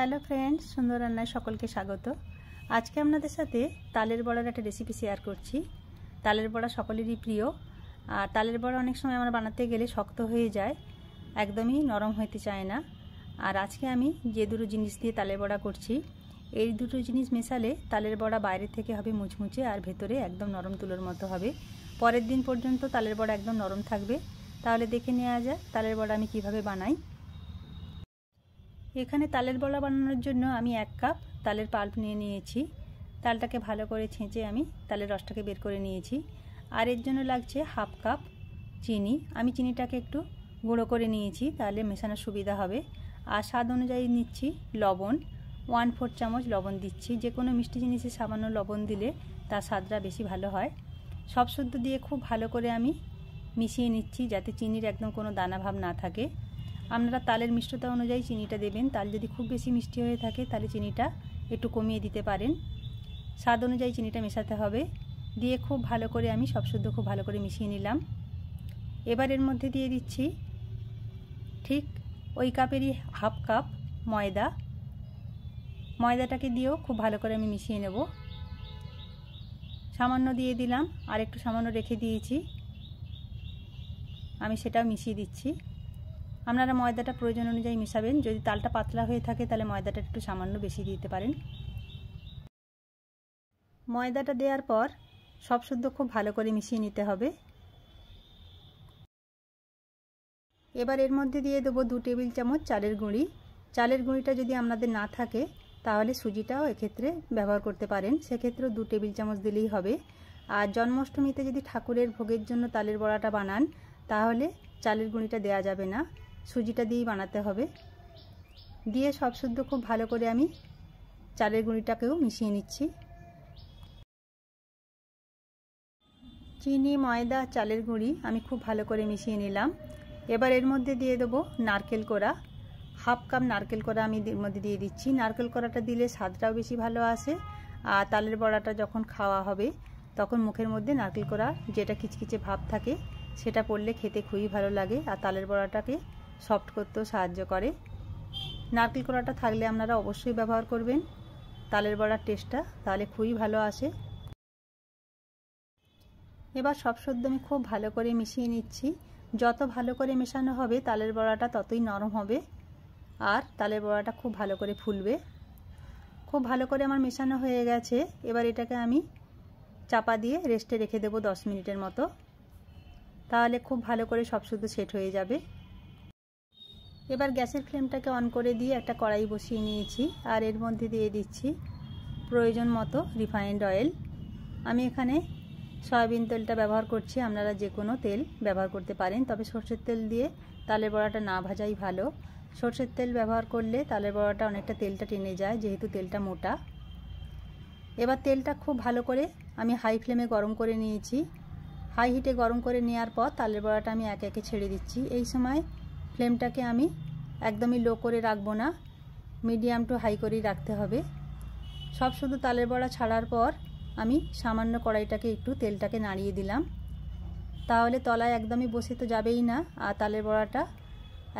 Hello friends, সুন্দর রান্নায় সকলকে স্বাগত। আজকে আপনাদের সাথে তালের বড়ার একটা রেসিপি শেয়ার করছি। তালের বড়া সকলেরই প্রিয়, আর তালের বড়া অনেক সময় আমরা বানাতে গেলে শক্ত হয়ে যায়, একদমই নরম হতে চায় না। আর আজকে আমি যে দুটো জিনিস দিয়ে তালের বড়া করছি, এই দুটো জিনিস মেশালে তালের বড়া বাইরে থেকে হবে মুচমুচে আর ভেতরে একদম নরম তুলোর মতো হবে। পরের দিন পর্যন্ত তালের বড়া একদম নরম থাকবে। তাহলে দেখে নেওয়া যায় তালের বড়া আমি কিভাবে বানাই। এখানে তালের বড়া বানানোর জন্য আমি 1 কাপ তালের পাল্প নিয়ে নিয়েছি। তালটাকে ভালো করে ছেঁচে আমি তালের রসটাকে বের করে নিয়েছি। আর এর জন্য লাগছে 1/2 কাপ চিনি। আমি চিনিটাকে একটু গুঁড়ো করে নিয়েছি, তাহলে মেশানোর সুবিধা হবে। আর স্বাদ অনুযায়ী নিচ্ছি লবণ, 1/4 চামচ লবণ দিচ্ছি। যে কোনো মিষ্টি জিনিসে সামান্য লবণ দিলে তার স্বাদটা বেশি ভালো হয়। সব শুদ্ধ দিয়ে খুব ভালো করে আমি মিশিয়ে নিচ্ছি, যাতে চিনির একদম কোনো দানা ভাব না থাকে। আপনারা তালের মিষ্টতা অনুযায়ী চিনিটা দেবেন। তাল যদি খুব বেশি মিষ্টি হয়ে থাকে তাহলে চিনিটা একটু কমিয়ে দিতে পারেন। স্বাদ অনুযায়ী চিনিটা মেশাতে হবে। দিয়ে খুব ভালো করে আমি সব শুদ্ধ খুব ভালো করে মিশিয়ে নিলাম। এবার এর মধ্যে দিয়ে দিচ্ছি ঠিক ওই কাপেরই 1/2 কাপ ময়দা। ময়দাটাকে দিয়েও খুব ভালো করে আমি মিশিয়ে নেব। সামান্য দিয়ে দিলাম, আর একটু সামান্য রেখে দিয়েছি, আমি সেটাও মিশিয়ে দিচ্ছি। আপনারা ময়দাটা প্রয়োজন অনুযায়ী মেশাবেন। যদি তালটা পাতলা হয়ে থাকে তাহলে ময়দাটা একটু সামান্য বেশি দিতে পারেন। ময়দাটা দেওয়ার পর সব শুদ্ধ খুব ভালো করে মিশিয়ে নিতে হবে। এবার এর মধ্যে দিয়ে দেবো 2 টেবিল চামচ চালের গুঁড়ি। চালের গুঁড়িটা যদি আপনাদের না থাকে তাহলে সুজিটাও এক্ষেত্রে ব্যবহার করতে পারেন, সেক্ষেত্রেও 2 টেবিল চামচ দিলেই হবে। আর জন্মাষ্টমীতে যদি ঠাকুরের ভোগের জন্য তালের বড়াটা বানান তাহলে চালের গুঁড়িটা দেওয়া যাবে না, সুজিটা দিয়েই বানাতে হবে। দিয়ে সব শুদ্ধ খুব ভালো করে আমি চালের গুঁড়িটাকেও মিশিয়ে নিচ্ছি। চিনি, ময়দা, চালের গুঁড়ি আমি খুব ভালো করে মিশিয়ে নিলাম। এবার এর মধ্যে দিয়ে দেবো নারকেল কোড়া। 1/2 কাপ নারকেল কোড়া আমি এর মধ্যে দিয়ে দিচ্ছি। নারকেল কোড়াটা দিলে স্বাদটাও বেশি ভালো আসে, আর তালের বড়াটা যখন খাওয়া হবে তখন মুখের মধ্যে নারকেল কোড়া যেটা কিচকিচে ভাব থাকে সেটা পড়লে খেতে খুবই ভালো লাগে, আর তালের বড়াটাকে সফট করতেও সাহায্য করে। নারকেল কোড়াটা থাকলে আপনারা অবশ্যই ব্যবহার করবেন তালের বড়ার টেস্টটা, তাহলে খুবই ভালো আসে। এবার সব শুদ্ধ আমি খুব ভালো করে মিশিয়ে নিচ্ছি। যত ভালো করে মেশানো হবে তালের বড়াটা ততই নরম হবে, আর তালের বড়াটা খুব ভালো করে ফুলবে। খুব ভালো করে আমার মেশানো হয়ে গেছে। এবার এটাকে আমি চাপা দিয়ে রেস্টে রেখে দেবো 10 মিনিটের মতো, তাহলে খুব ভালো করে সব শুদ্ধ সেট হয়ে যাবে। এবার গ্যাসের ফ্লেমটাকে অন করে দিয়ে একটা কড়াই বসিয়ে নিয়েছি, আর এর মধ্যে দিয়ে দিচ্ছি প্রয়োজন মতো রিফাইন্ড অয়েল। আমি এখানে সয়াবিন তেলটা ব্যবহার করছি, আপনারা যে কোনো তেল ব্যবহার করতে পারেন, তবে সরষের তেল দিয়ে তালের বড়াটা না ভাজাই ভালো। সরষের তেল ব্যবহার করলে তালের বড়াটা অনেকটা তেলটা টেনে যায়, যেহেতু তেলটা মোটা। এবার তেলটা খুব ভালো করে আমি হাই ফ্লেমে গরম করে নিয়েছি। হাই হিটে গরম করে নেওয়ার পর তালের বড়াটা আমি একে একে ছেড়ে দিচ্ছি। এই সময় ফ্লেমটাকে আমি একদমই লো করে রাখবো না, মিডিয়াম টু হাই করেই রাখতে হবে। সব শুধু তালের বড়া ছাড়ার পর আমি সামান্য কড়াইটাকে একটু তেলটাকে নাড়িয়ে দিলাম, তাহলে তলায় একদমই বসে তো যাবেই না, আর তালের বড়াটা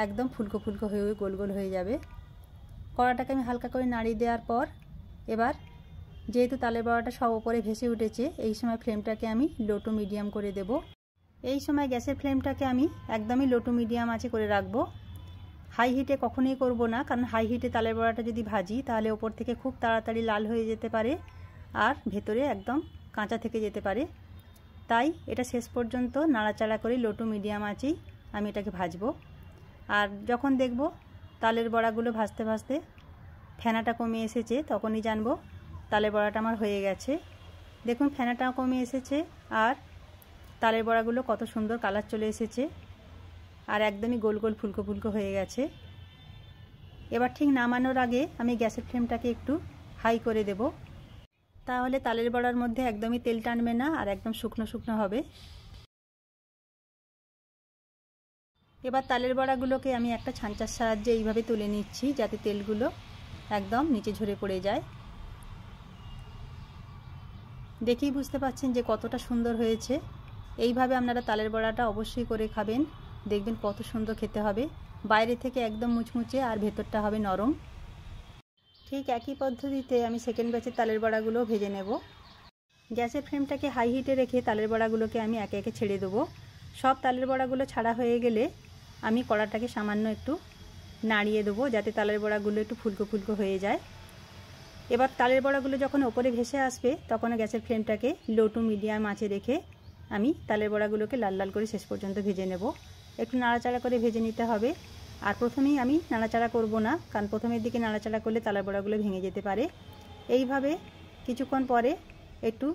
একদম ফুলকো ফুলকো হয়ে গোল গোল হয়ে যাবে। কড়াটাকে আমি হালকা করে নাড়িয়ে দেওয়ার পর এবার যেহেতু তালের বড়াটা সব উপরে ভেসে উঠেছে, এই সময় ফ্লেমটাকে আমি লো টু মিডিয়াম করে দেব। এই সময় গ্যাসের ফ্লেমটাকে আমি একদমই লো টু মিডিয়াম আঁচে করে রাখবো। হাই হিটে কখনোই করব না, কারণ হাই হিটে তালের বড়াটা যদি ভাজি তাহলে ওপর থেকে খুব তাড়াতাড়ি লাল হয়ে যেতে পারে, আর ভেতরে একদম কাঁচা থেকে যেতে পারে। তাই এটা শেষ পর্যন্ত নাড়াচাড়া করে লো টু মিডিয়াম আঁচেই আমি এটাকে ভাজবো। আর যখন দেখব তালের বড়াগুলো ভাজতে ভাজতে ফেনাটা কমে এসেছে, তখনই জানবো তালের বড়াটা আমার হয়ে গেছে। দেখুন ফেনাটাও কমে এসেছে, আর তালের বড়াগুলো কত সুন্দর কালার চলে এসেছে, আর একদমই গোল গোল ফুলকো ফুলকো হয়ে গেছে। এবার ঠিক নামানোর আগে আমি গ্যাসের ফ্লেমটাকে একটু হাই করে দেব, তাহলে তালের বড়ার মধ্যে একদমই তেল টানবে না, আর একদম শুকনো শুকনো হবে। এবার তালের বড়াগুলোকে আমি একটা ছাঁচার সাহায্যে এইভাবে তুলে নিচ্ছি, যাতে তেলগুলো একদম নিচে ঝরে পড়ে যায়। দেখেই বুঝতে পারছেন যে কতটা সুন্দর হয়েছে। এইভাবে আপনারা তালের বড়াটা অবশ্যই করে খাবেন, দেখবেন কত সুন্দর খেতে হবে। বাইরে থেকে একদম মুচমুচে আর ভেতরটা হবে নরম। ঠিক একই পদ্ধতিতে আমি সেকেন্ড ব্যাচের তালের বড়াগুলো ভেজে নেব। গ্যাসের ফ্লেমটাকে হাই হিটে রেখে তালের বড়াগুলোকে আমি একে একে ছেড়ে দেবো। সব তালের বড়াগুলো ছাড়া হয়ে গেলে আমি কড়াটাকে সামান্য একটু নাড়িয়ে দেবো, যাতে তালের বড়াগুলো একটু ফুলকো ফুলকো হয়ে যায়। এবার তালের বড়াগুলো যখন ওপরে ভেসে আসবে তখন গ্যাসের ফ্লেমটাকে লো টু মিডিয়াম আঁচে রেখে আমি তালের বড়াগুলোকে লাল লাল করে শেষ পর্যন্ত ভেজে নেব। একটু নাড়াচাড়া করে ভেজে নিতে হবে। আর প্রথমেই আমি নাড়াচাড়া করব না, কারণ প্রথমের দিকে নাড়াচাড়া করলে তালের বড়াগুলো ভেঙে যেতে পারে। এইভাবে কিছুক্ষণ পরে একটু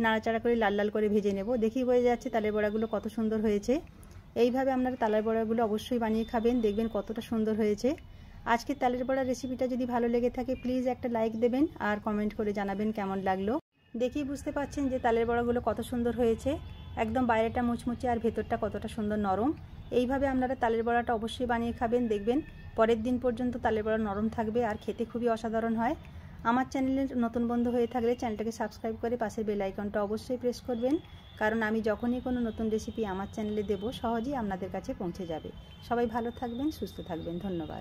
নাড়াচাড়া করে লাল লাল করে ভেজে নেব। দেখি হয়ে যাচ্ছে তালের বড়াগুলো কত সুন্দর হয়েছে। এইভাবে আপনারা তালের বড়াগুলো অবশ্যই বানিয়ে খাবেন, দেখবেন কতটা সুন্দর হয়েছে। আজকের তালের বড়া রেসিপিটা যদি ভালো লেগে থাকে প্লিজ একটা লাইক দেবেন আর কমেন্ট করে জানাবেন কেমন লাগলো। দেখেই বুঝতে পাচ্ছেন যে তালের বড়াগুলো কত সুন্দর হয়েছে, একদম বাইরেটা মুচমুচে আর ভেতরটা কতটা সুন্দর নরম। এইভাবে আপনারা তালের বড়াটা অবশ্যই বানিয়ে খাবেন, দেখবেন পরের দিন পর্যন্ত তালের বড়া নরম থাকবে আর খেতে খুবই অসাধারণ হয়। আমার চ্যানেলের নতুন বন্ধু হয়ে থাকলে চ্যানেলটাকে সাবস্ক্রাইব করে পাশের বেল আইকনটা অবশ্যই প্রেস করবেন, কারণ আমি যখনই কোনো নতুন রেসিপি আমার চ্যানেলে দেব সহজেই আপনাদের কাছে পৌঁছে যাবে। সবাই ভালো থাকবেন, সুস্থ থাকবেন, ধন্যবাদ।